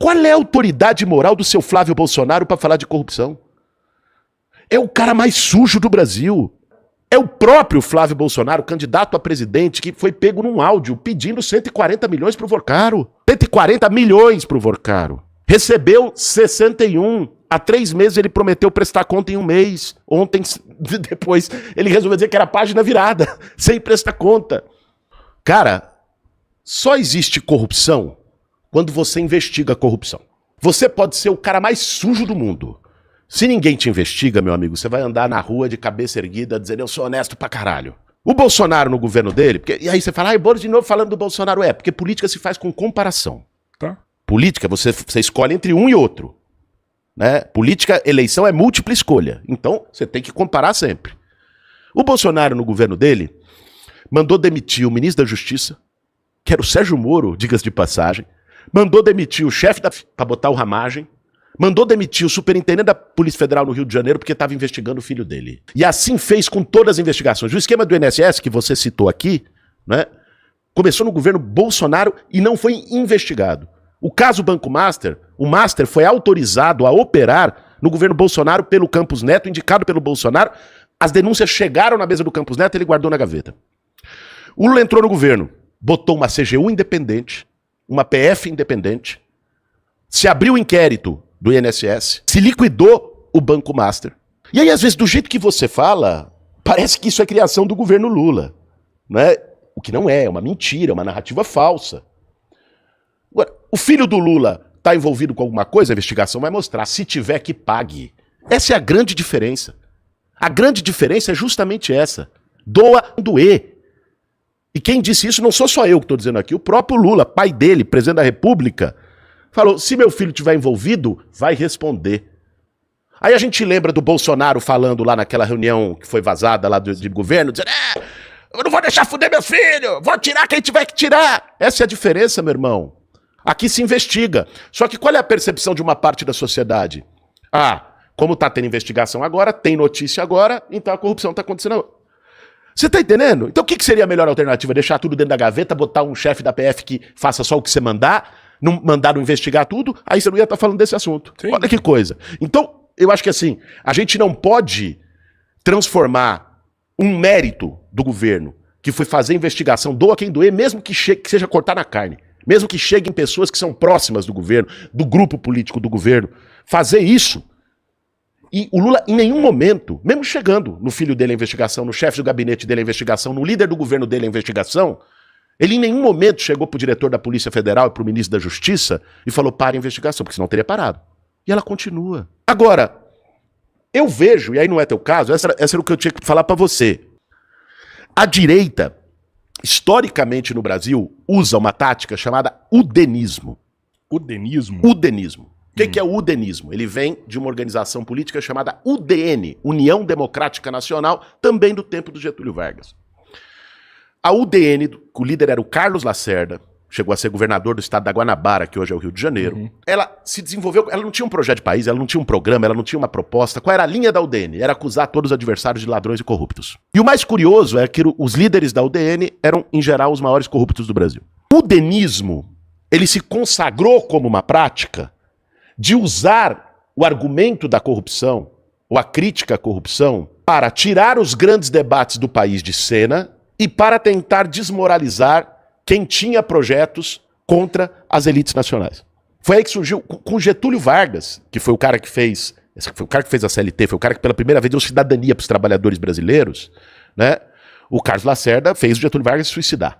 Qual é a autoridade moral do seu Flávio Bolsonaro para falar de corrupção? É o cara mais sujo do Brasil. É o próprio Flávio Bolsonaro, candidato a presidente, que foi pego num áudio pedindo 140 milhões pro Vorcaro. 140 milhões pro Vorcaro. Recebeu 61. Há 3 meses ele prometeu prestar conta em 1 mês. Ontem, depois, ele resolveu dizer que era página virada, sem prestar conta. Cara, só existe corrupção quando você investiga a corrupção. Você pode ser o cara mais sujo do mundo. Se ninguém te investiga, meu amigo, você vai andar na rua de cabeça erguida dizendo eu sou honesto pra caralho. O Bolsonaro no governo dele, e aí você fala, Boris de novo falando do Bolsonaro. Porque política se faz com comparação. Tá. Política, você escolhe entre um e outro. Né? Política, eleição é múltipla escolha. Então, você tem que comparar sempre. O Bolsonaro no governo dele mandou demitir o ministro da Justiça, que era o Sérgio Moro, diga-se de passagem, mandou demitir o chefe pra botar o Ramagem, mandou demitir o superintendente da Polícia Federal no Rio de Janeiro porque estava investigando o filho dele. E assim fez com todas as investigações. O esquema do INSS, que você citou aqui, né, começou no governo Bolsonaro e não foi investigado. O caso Banco Master, o Master foi autorizado a operar no governo Bolsonaro pelo Campos Neto, indicado pelo Bolsonaro. As denúncias chegaram na mesa do Campos Neto e ele guardou na gaveta. O Lula entrou no governo, botou uma CGU independente, uma PF independente, se abriu o inquérito do INSS, se liquidou o Banco Master. E aí, às vezes, do jeito que você fala, parece que isso é criação do governo Lula. Né? O que não é uma mentira, é uma narrativa falsa. Agora, o filho do Lula está envolvido com alguma coisa, a investigação vai mostrar. Se tiver, que pague. Essa é a grande diferença. A grande diferença é justamente essa. Doa doer. E quem disse isso não sou só eu que estou dizendo aqui. O próprio Lula, pai dele, presidente da República, falou, se meu filho estiver envolvido, vai responder. Aí a gente lembra do Bolsonaro falando lá naquela reunião que foi vazada lá de governo, dizendo, eu não vou deixar fuder meus filhos, vou tirar quem tiver que tirar. Essa é a diferença, meu irmão. Aqui se investiga. Só que qual é a percepção de uma parte da sociedade? Como tá tendo investigação agora, tem notícia agora, então a corrupção tá acontecendo. Você tá entendendo? Então o que seria a melhor alternativa? Deixar tudo dentro da gaveta, botar um chefe da PF que faça só o que você mandar? Não mandaram investigar tudo, aí você não ia estar falando desse assunto. Sim. Olha que coisa. Então, eu acho que assim, a gente não pode transformar um mérito do governo, que foi fazer investigação, doa quem doer, mesmo que seja cortar na carne, mesmo que cheguem pessoas que são próximas do governo, do grupo político do governo, fazer isso. E o Lula, em nenhum momento, mesmo chegando no filho dele a investigação, no chefe do gabinete dele a investigação, no líder do governo dele a investigação, ele em nenhum momento chegou pro diretor da Polícia Federal e pro ministro da Justiça e falou, para a investigação, porque senão teria parado. E ela continua. Agora, eu vejo, e aí não é teu caso, essa era o que eu tinha que falar para você. A direita, historicamente no Brasil, usa uma tática chamada udenismo. Udenismo? Udenismo. O que é o udenismo? Ele vem de uma organização política chamada UDN, União Democrática Nacional, também do tempo do Getúlio Vargas. A UDN, o líder era o Carlos Lacerda, chegou a ser governador do estado da Guanabara, que hoje é o Rio de Janeiro. Ela se desenvolveu, ela não tinha um projeto de país, ela não tinha um programa, ela não tinha uma proposta. Qual era a linha da UDN? Era acusar todos os adversários de ladrões e corruptos. E o mais curioso é que os líderes da UDN eram, em geral, os maiores corruptos do Brasil. O udenismo, ele se consagrou como uma prática de usar o argumento da corrupção, ou a crítica à corrupção, para tirar os grandes debates do país de cena e para tentar desmoralizar quem tinha projetos contra as elites nacionais. Foi aí que surgiu com Getúlio Vargas, que foi o cara que fez a CLT, foi o cara que pela primeira vez deu cidadania para os trabalhadores brasileiros, né? O Carlos Lacerda fez o Getúlio Vargas se suicidar,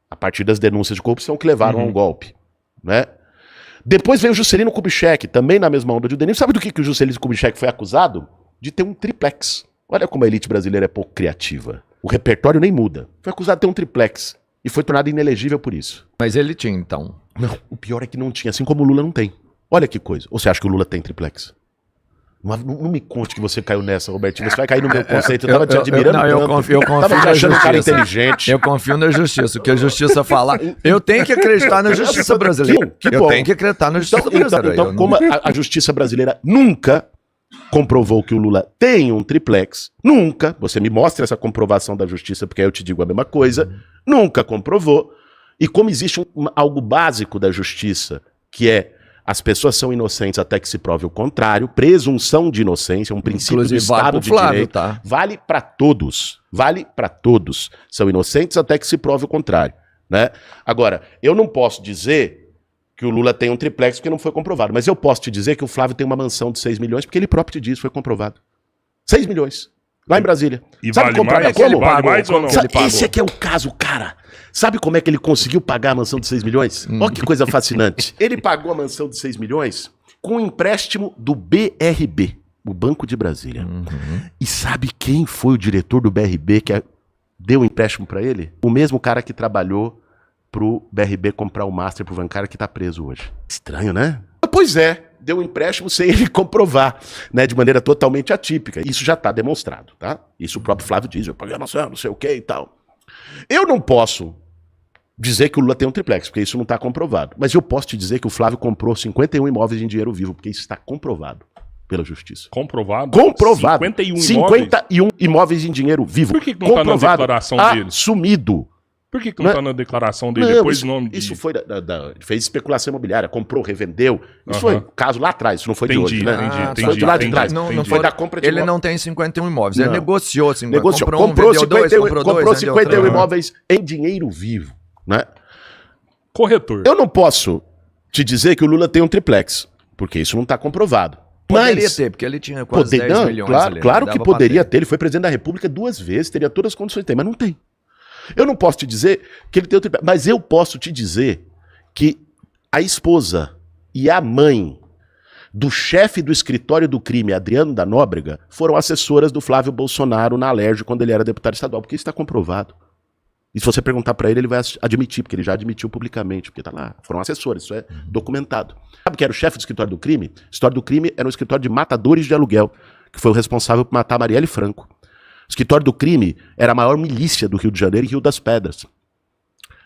a partir das denúncias de corrupção que levaram a um golpe, né? Depois veio o Juscelino Kubitschek, também na mesma onda de udenismo. Sabe do que o Juscelino Kubitschek foi acusado? De ter um triplex. Olha como a elite brasileira é pouco criativa. O repertório nem muda. Foi acusado de ter um triplex. E foi tornado inelegível por isso. Mas ele tinha, então? Não, o pior é que não tinha, assim como o Lula não tem. Olha que coisa. Ou você acha que o Lula tem triplex? Não me conte que você caiu nessa, Robertinho. Você vai cair no meu conceito. Eu tava te admirando tanto. Eu confio tava te achando um cara inteligente. Eu confio na justiça. O que a justiça falar... Eu tenho que acreditar na justiça brasileira. Eu tenho que acreditar na justiça brasileira. Então como a justiça brasileira nunca comprovou que o Lula tem um triplex, nunca, você me mostra essa comprovação da justiça, porque aí eu te digo a mesma coisa, nunca comprovou, e como existe algo básico da justiça, que é As pessoas são inocentes até que se prove o contrário. Presunção de inocência, um princípio Inclusive, do Estado de Flávio, Direito. tá? Vale para todos. Vale para todos. São inocentes até que se prove o contrário, né? Agora, eu não posso dizer que o Lula tem um triplex porque não foi comprovado. Mas eu posso te dizer que o Flávio tem uma mansão de 6 milhões porque ele próprio te disse, foi comprovado. 6 milhões. Lá em Brasília. E Sabe vale mais? como? Vale mais ou não? Esse aqui é o caso, cara. Sabe como é que ele conseguiu pagar a mansão de 6 milhões? Olha que coisa fascinante. Ele pagou a mansão de 6 milhões com um empréstimo do BRB, o Banco de Brasília. E sabe quem foi o diretor do BRB que deu o empréstimo para ele? O mesmo cara que trabalhou pro BRB comprar o Master pro Vancara que tá preso hoje. Estranho, né? Pois é. Deu um empréstimo sem ele comprovar, né, de maneira totalmente atípica. Isso já está demonstrado, tá? Isso o próprio Flávio diz, eu paguei a mansão, não sei o que e tal. Eu não posso dizer que o Lula tem um triplex, porque isso não está comprovado. Mas eu posso te dizer que o Flávio comprou 51 imóveis em dinheiro vivo, porque isso está comprovado pela justiça. Comprovado? Comprovado. 51 imóveis em dinheiro vivo. Por que não está na declaração dele? Assumido. Por que não está na declaração dele? Depois isso, nome de... isso foi fez especulação imobiliária, comprou, revendeu. Isso foi caso lá atrás, isso não foi de hoje, né? Entendi. Foi de lá de trás. Não foi da compra de Ele não tem 51 imóveis, ele negociou 50. Negociou. Comprou 51 imóveis em dinheiro vivo, né? Corretor. Eu não posso te dizer que o Lula tem um triplex, porque isso não está comprovado. Poderia ter, porque ele tinha quase 10 milhões Claro que poderia ter. Ele foi presidente da República 2 vezes, teria todas as condições de ter, mas não tem. Eu não posso te dizer que ele tem o triplex, mas eu posso te dizer que a esposa e a mãe do chefe do escritório do crime, Adriano da Nóbrega, foram assessoras do Flávio Bolsonaro na Alerj quando ele era deputado estadual, porque isso está comprovado. E se você perguntar para ele, ele vai admitir, porque ele já admitiu publicamente, porque tá lá, foram assessores, isso é documentado. Sabe quem era o chefe do escritório do crime? O escritório do crime era um escritório de matadores de aluguel, que foi o responsável por matar Marielle Franco. O escritório do crime era a maior milícia do Rio de Janeiro e Rio das Pedras.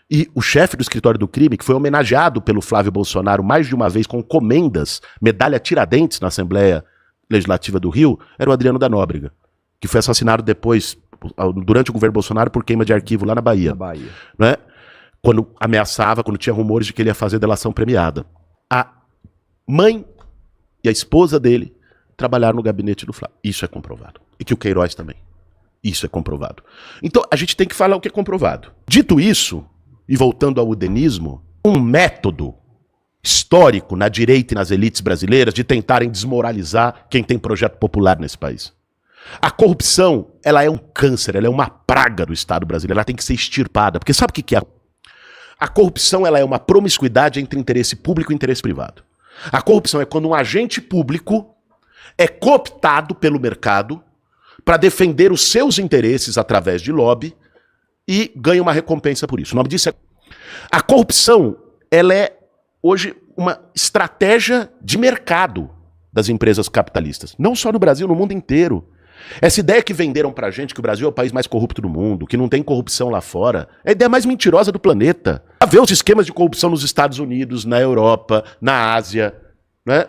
E o chefe do escritório do crime, que foi homenageado pelo Flávio Bolsonaro mais de uma vez com comendas, medalha Tiradentes na Assembleia Legislativa do Rio, era o Adriano da Nóbrega, que foi assassinado depois, durante o governo Bolsonaro, por queima de arquivo lá na Bahia. Né? Quando ameaçava, quando tinha rumores de que ele ia fazer delação premiada. A mãe e a esposa dele trabalharam no gabinete do Flávio. Isso é comprovado. E que o Queiroz também. Isso é comprovado. Então, a gente tem que falar o que é comprovado. Dito isso, e voltando ao udenismo, um método histórico na direita e nas elites brasileiras de tentarem desmoralizar quem tem projeto popular nesse país. A corrupção, ela é um câncer, ela é uma praga do Estado brasileiro, ela tem que ser extirpada. Porque sabe o que é? A corrupção, ela é uma promiscuidade entre interesse público e interesse privado. A corrupção é quando um agente público é cooptado pelo mercado para defender os seus interesses através de lobby e ganha uma recompensa por isso. O nome disso é... A corrupção, ela é hoje uma estratégia de mercado das empresas capitalistas. Não só no Brasil, no mundo inteiro. Essa ideia que venderam pra gente que o Brasil é o país mais corrupto do mundo, que não tem corrupção lá fora, é a ideia mais mentirosa do planeta. Ver os esquemas de corrupção nos Estados Unidos, na Europa, na Ásia, né?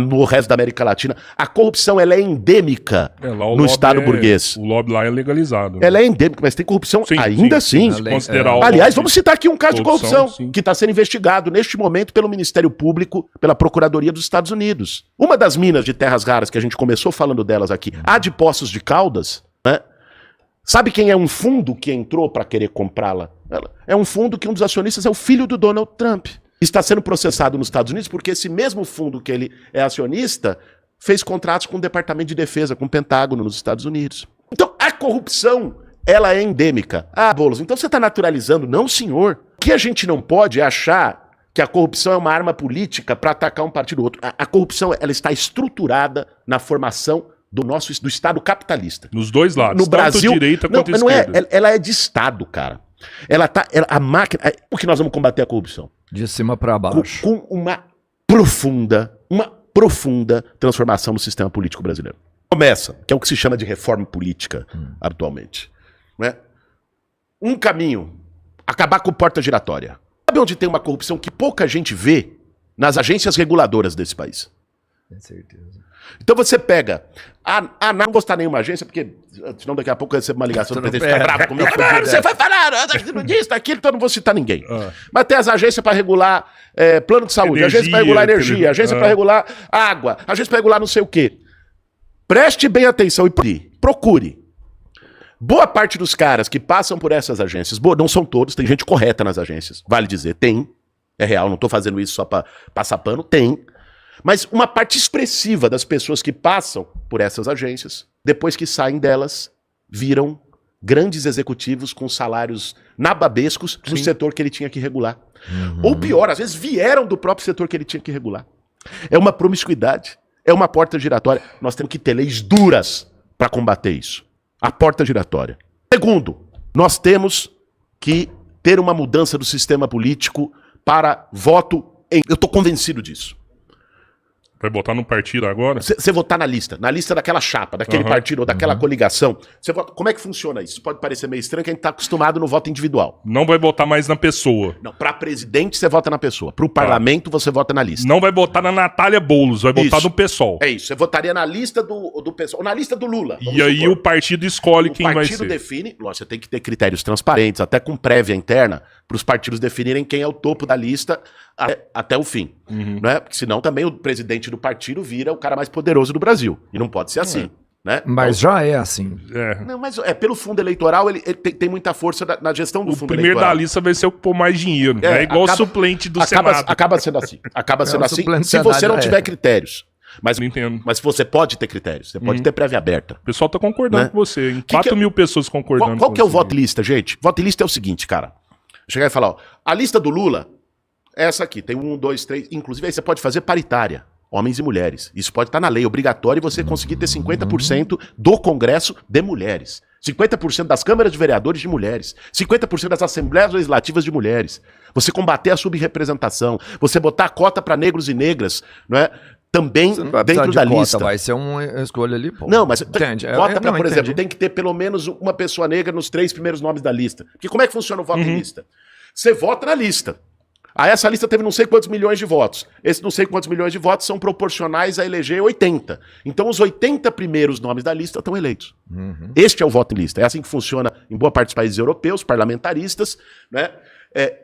No resto da América Latina. A corrupção, ela é endêmica no Estado burguês. O lobby lá é legalizado. Né? Ela é endêmica, mas tem corrupção ainda assim. Aliás, vamos citar aqui um caso de corrupção que está sendo investigado neste momento pelo Ministério Público, pela Procuradoria dos Estados Unidos. Uma das minas de terras raras que a gente começou falando delas aqui, a de Poços de Caldas, né? Sabe quem é um fundo que entrou para querer comprá-la? É um fundo que um dos acionistas é o filho do Donald Trump. Está sendo processado nos Estados Unidos porque esse mesmo fundo que ele é acionista fez contratos com o Departamento de Defesa, com o Pentágono nos Estados Unidos. Então, a corrupção, ela é endêmica. Ah, Boulos, então você está naturalizando? Não, senhor. O que a gente não pode é achar que a corrupção é uma arma política para atacar um partido ou outro. A corrupção, ela está estruturada na formação do Estado capitalista. Nos dois lados, no Brasil, tanto direita quanto esquerda. Ela é de Estado, cara. A máquina... Por que nós vamos combater a corrupção? De cima para baixo. Com uma profunda transformação no sistema político brasileiro. Começa, que é o que se chama de reforma política atualmente. Né? Um caminho, acabar com porta giratória. Sabe onde tem uma corrupção que pouca gente vê? Nas agências reguladoras desse país. Com certeza. Então você pega. Não vou citar nenhuma agência, porque senão daqui a pouco eu recebo uma ligação do presidente ficar bravo comigo. Você vai falar disso, daquilo, então eu não vou citar ninguém. Mas tem as agências para regular plano de saúde, agência para regular energia, agência para regular água, agência para regular não sei o quê. Preste bem atenção e procure. Boa parte dos caras que passam por essas agências, não são todos, tem gente correta nas agências, vale dizer, tem. É real, não tô fazendo isso só para passar pano, tem. Mas uma parte expressiva das pessoas que passam por essas agências, depois que saem delas, viram grandes executivos com salários nababescos do setor que ele tinha que regular. Ou pior, às vezes vieram do próprio setor que ele tinha que regular. É uma promiscuidade, é uma porta giratória. Nós temos que ter leis duras para combater isso. A porta giratória. Segundo, nós temos que ter uma mudança do sistema político para voto em... Eu estou convencido disso. Vai botar no partido agora? Você votar na lista daquela chapa, daquele partido ou daquela coligação. Você vota, como é que funciona isso? Pode parecer meio estranho que a gente está acostumado no voto individual. Não vai votar mais na pessoa. Não, para presidente você vota na pessoa. Para o parlamento você vota na lista. Não vai botar na Natália Boulos, vai botar no PSOL. É isso, você votaria na lista do PSOL, na lista do Lula. E aí supor. O partido escolhe quem vai ser. O partido define, lógico, você tem que ter critérios transparentes, até com prévia interna, para os partidos definirem quem é o topo da lista até o fim. Né? Porque senão também o presidente do partido vira o cara mais poderoso do Brasil. E não pode ser assim. Né? Mas então, já é assim. Não, mas pelo fundo eleitoral, ele tem muita força na gestão do fundo eleitoral. O primeiro da lista vai ser o que pôr mais dinheiro. É igual o suplente do Senado. Acaba sendo assim. Acaba sendo assim se você não tiver critérios. Mas se você pode ter critérios, você pode ter prévia aberta. O pessoal tá concordando com você, hein? 4 mil pessoas concordando qual que é o voto lista, gente? Voto lista é o seguinte, cara. Chegar e falar, ó, a lista do Lula é essa aqui, tem 1, 2, 3, inclusive aí você pode fazer paritária, homens e mulheres. Isso pode estar na lei, obrigatório, e você conseguir ter 50% do Congresso de mulheres. 50% das câmaras de vereadores de mulheres. 50% das assembleias legislativas de mulheres. Você combater a subrepresentação. Você botar a cota para negros e negras, não é? Também dentro da lista. Vai ser uma escolha ali, pô. Não, mas vota pra, por exemplo, tem que ter pelo menos uma pessoa negra nos 3 primeiros nomes da lista. Porque como é que funciona o voto em lista? Você vota na lista. Aí essa lista teve não sei quantos milhões de votos. Esses não sei quantos milhões de votos são proporcionais a eleger 80. Então os 80 primeiros nomes da lista estão eleitos. Este é o voto em lista. É assim que funciona em boa parte dos países europeus, parlamentaristas. Né?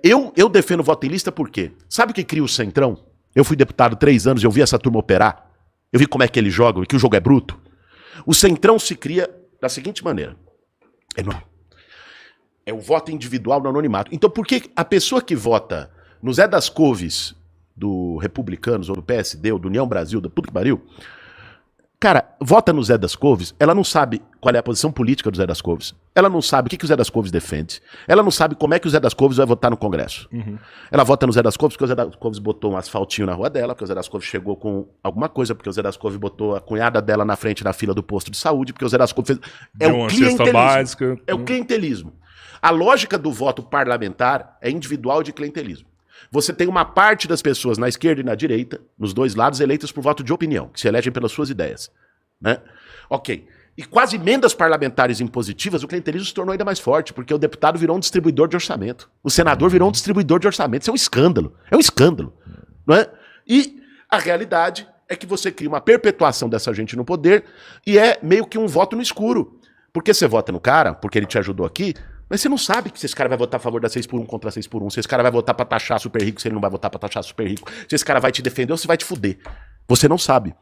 Eu defendo o voto em lista por quê? Sabe o que cria o Centrão? Eu fui deputado 3 anos e eu vi essa turma operar. Eu vi como é que eles jogam e que o jogo é bruto. O Centrão se cria da seguinte maneira. É o voto individual no anonimato. Então por que a pessoa que vota no Zé das Couves do Republicanos ou do PSD ou do União Brasil, da puta que pariu, cara, vota no Zé das Couves, ela não sabe qual é a posição política do Zé das Couves. Ela não sabe o que o Zé das Couves defende. Ela não sabe como é que o Zé das Couves vai votar no Congresso. Ela vota no Zé das Couves porque o Zé das Couves botou um asfaltinho na rua dela, porque o Zé das Couves chegou com alguma coisa, porque o Zé das Couves botou a cunhada dela na frente da fila do posto de saúde, porque o Zé das Couves fez... É o clientelismo. É o clientelismo. A lógica do voto parlamentar é individual de clientelismo. Você tem uma parte das pessoas na esquerda e na direita, nos dois lados, eleitas por voto de opinião, que se elegem pelas suas ideias. Né? Ok. E com as emendas parlamentares impositivas, o clientelismo se tornou ainda mais forte, porque o deputado virou um distribuidor de orçamento. O senador virou um distribuidor de orçamento. Isso é um escândalo. É um escândalo. Não é? E a realidade é que você cria uma perpetuação dessa gente no poder e é meio que um voto no escuro. Porque você vota no cara, porque ele te ajudou aqui, mas você não sabe que se esse cara vai votar a favor da 6x1 contra 6x1, se esse cara vai votar pra taxar super rico, se ele não vai votar pra taxar super rico, se esse cara vai te defender ou se vai te fuder. Você não sabe.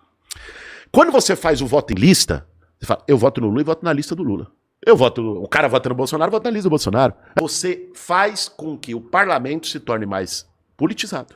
Quando você faz o voto em lista, você fala, eu voto no Lula e voto na lista do Lula. O cara vota no Bolsonaro, vota na lista do Bolsonaro. Você faz com que o parlamento se torne mais politizado.